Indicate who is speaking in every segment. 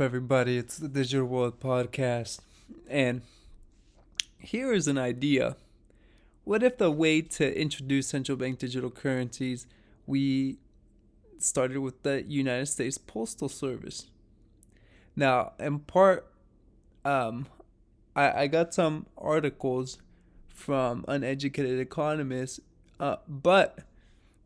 Speaker 1: up, everybody? It's the Digital World Podcast. And here is an idea. What if the way to introduce central bank digital currencies, we started with the United States Postal Service? Now, in part, um, I got some articles from uneducated economists, but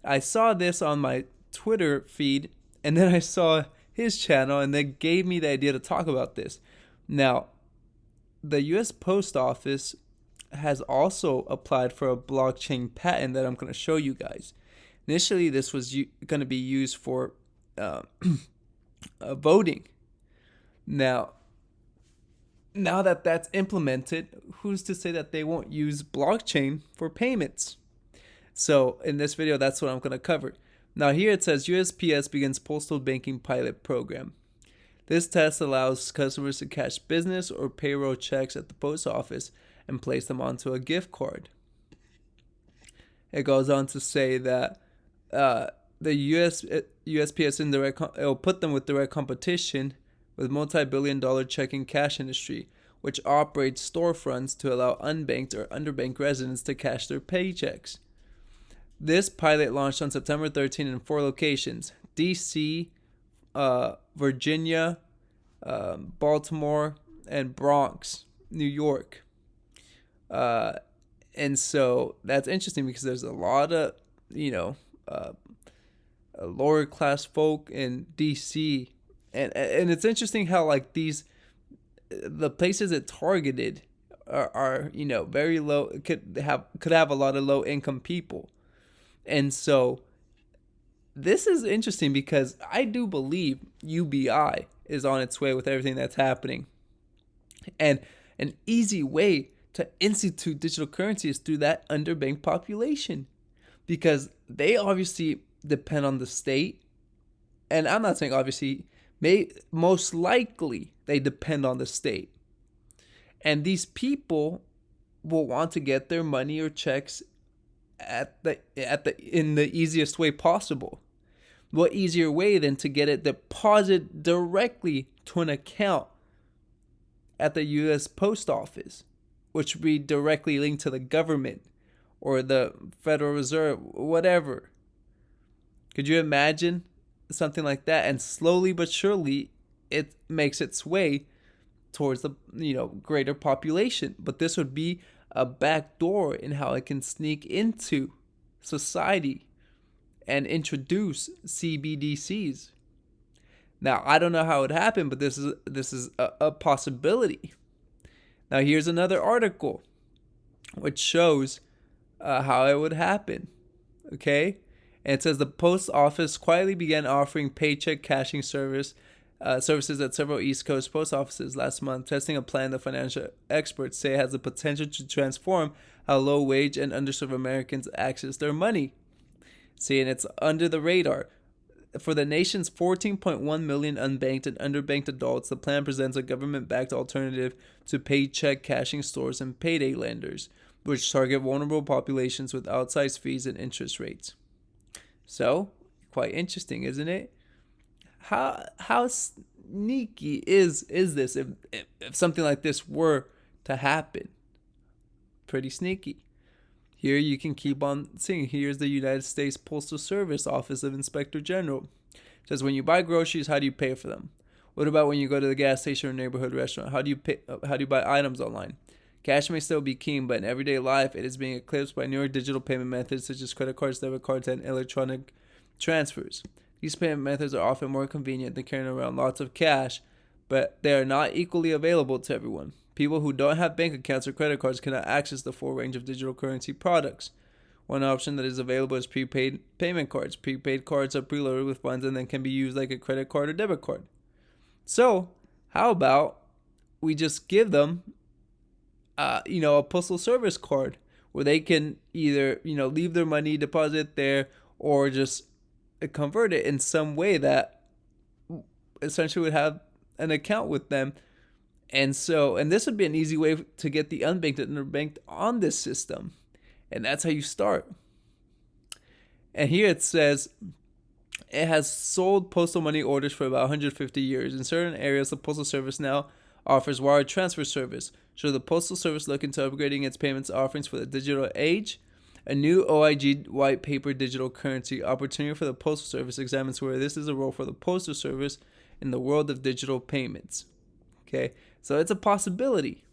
Speaker 1: I saw this on my Twitter feed, and then I saw his channel, and they gave me the idea to talk about this. Now, the U.S. Post Office has also applied for a blockchain patent that I'm going to show you guys. Initially, this was going to be used for uh, voting. Now, now that that's implemented, who's to say that they won't use blockchain for payments? So in this video, that's what I'm going to cover. Now here it says USPS begins postal banking pilot program. This test allows customers to cash business or payroll checks at the post office and place them onto a gift card. It goes on to say that the USPS it'll put them with direct competition with multi-billion-dollar checking cash industry, which operates storefronts to allow unbanked or underbanked residents to cash their paychecks. This pilot launched on September 13 in 4 locations: DC, Virginia, Baltimore, and Bronx, New York. And so that's interesting because there's a lot of, lower class folk in DC. And it's interesting how like the places it targeted are very low, could have a lot of low income people. And so this is interesting because I do believe UBI is on its way with everything that's happening. And an easy way to institute digital currency is through that underbanked population, because they obviously depend on the state. And I'm not saying obviously, most likely they depend on the state. And these people will want to get their money or checks in the easiest way possible. What easier way than to get it deposited directly to an account at the U.S. Post Office, which would be directly linked to the government or the Federal Reserve, whatever. Could you imagine something like that? And slowly but surely, it makes its way towards the greater population. But this would be a back door in how it can sneak into society and introduce CBDCs. Now, I don't know how it happened, but this is a possibility. Now, here's another article which shows how it would happen. Okay? And it says the post office quietly began offering paycheck cashing services at several East Coast post offices last month, testing a plan that financial experts say has the potential to transform how low-wage and underserved Americans access their money. See, and it's under the radar. For the nation's 14.1 million unbanked and underbanked adults, the plan presents a government-backed alternative to paycheck cashing stores and payday lenders, which target vulnerable populations with outsized fees and interest rates. So, quite interesting, isn't it? How sneaky is this if something like this were to happen? Pretty sneaky. Here you can keep on seeing. Here's the United States Postal Service Office of Inspector General. It says, when you buy groceries, how do you pay for them? What about when you go to the gas station or neighborhood restaurant? How do you buy items online? Cash may still be king, but in everyday life, it is being eclipsed by newer digital payment methods such as credit cards, debit cards, and electronic transfers. These payment methods are often more convenient than carrying around lots of cash, but they are not equally available to everyone. People who don't have bank accounts or credit cards cannot access the full range of digital currency products. One option that is available is prepaid payment cards. Prepaid cards are preloaded with funds and then can be used like a credit card or debit card. So, how about we just give them, a postal service card where they can either, leave their money, deposit there, or just convert it in some way that essentially would have an account with them. And this would be an easy way to get the unbanked and underbanked on this system. And that's how you start. And here it says, It has sold postal money orders for about 150 years. In certain areas, the Postal Service now offers wire transfer service. Should the Postal Service look into upgrading its payments offerings for the digital age? A new OIG white paper digital currency opportunity for the Postal Service examines where this is a role for the Postal Service in the world of digital payments. Okay, so it's a possibility.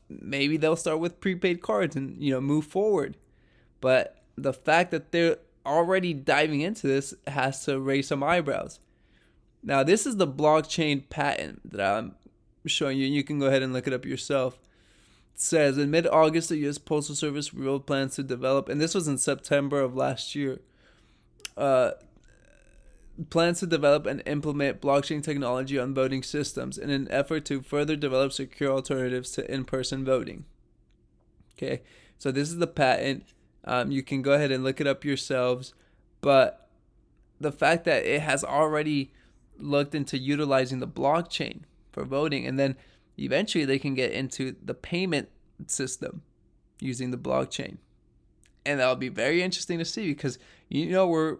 Speaker 1: Maybe they'll start with prepaid cards and move forward. But the fact that they're already diving into this has to raise some eyebrows. Now, this is the blockchain patent that I'm showing you, and you can go ahead and look it up yourself. It says, in mid-August, the U.S. Postal Service revealed plans to develop, and this was in September of last year, plans to develop and implement blockchain technology on voting systems in an effort to further develop secure alternatives to in-person voting. Okay, so this is the patent. You can go ahead and look it up yourselves, but the fact that it has already looked into utilizing the blockchain for voting, and then eventually they can get into the payment system using the blockchain. And that'll be very interesting to see because we're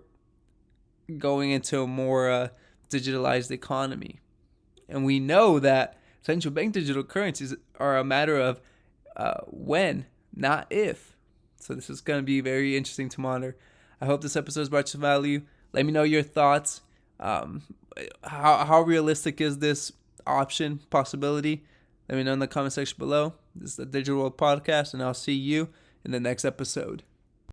Speaker 1: going into a more digitalized economy. And we know that central bank digital currencies are a matter of when, not if. So this is going to be very interesting to monitor. I hope this episode has brought you some value. Let me know your thoughts. How realistic is this option, possibility? Let me know in the comment section below. This is the Digital World Podcast, and I'll see you in the next episode.